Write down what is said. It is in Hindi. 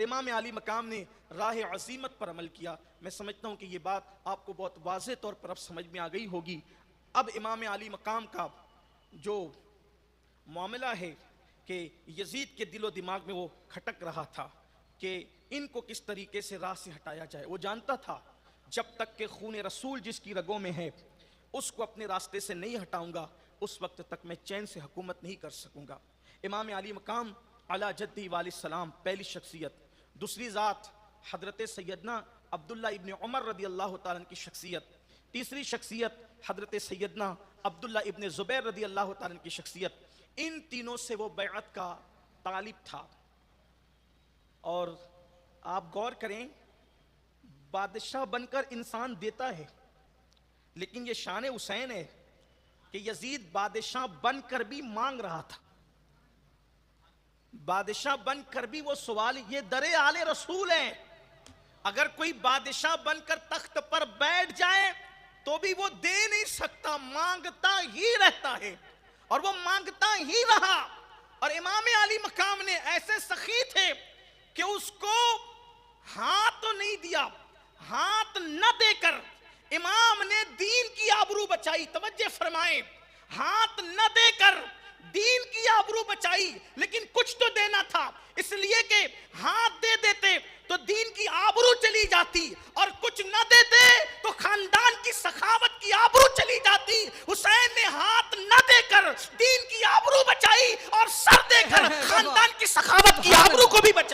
इमाम अली मकाम ने राह अज़ीमत पर अमल किया। मैं समझता हूँ कि ये बात आपको बहुत वाज़ेह तौर पर अब समझ में आ गई होगी। अब इमाम अली मकाम का जो मामला है कि यजीद के दिलो दिमाग में वो खटक रहा था कि इनको किस तरीके से राह से हटाया जाए। वो जानता था जब तक के खून रसूल जिसकी रगों में है उसको अपने रास्ते से नहीं हटाऊंगा, उस वक्त तक मैं चैन से हुकूमत नहीं कर सकूंगा। इमाम अली मकाम अला जद्दी वालिस्सलाम पहली शख्सियत। दूसरी ज़ात हज़रत सैयदना अब्दुल्ला इब्न उमर रदी अल्लाह तआला अन्हु की शख्सियत। तीसरी शख्सियत हज़रत सैयदना अब्दुल्ला इब्न ज़ुबैर रदी अल्लाह तआला अन्हु की शख्सियत। इन तीनों से वो बैअत का तालिब था। और आप गौर करें, बादशाह बनकर इंसान देता है, लेकिन ये शान हुसैन है कि यजीद बादशाह बनकर भी मांग रहा था। बादशाह बनकर भी वो सवाल, ये दरे आले रसूल है, अगर कोई बादशाह बनकर तख्त पर बैठ जाए तो भी वो दे नहीं सकता, मांगता ही रहता है और वो मांगता ही रहा। और इमाम अली मकाम ने ऐसे सखी थे कि उसको हाथ तो नहीं दिया, हाथ न देकर इमाम ने दीन की आबरू बचाई। तवज्जो फरमाएं, हाथ न देकर दीन की आबरू बचाई, लेकिन कुछ तो देना था, इसलिए कि हाथ दे देते तो दीन की आबरू चली जाती और कुछ न देते तो खानदान की सखावत की आबरू चली जाती। हुसैन ने हाथ न देकर दीन की आबरू बचाई और सर देकर खानदान की सखावत की आबरू को भी बचाया।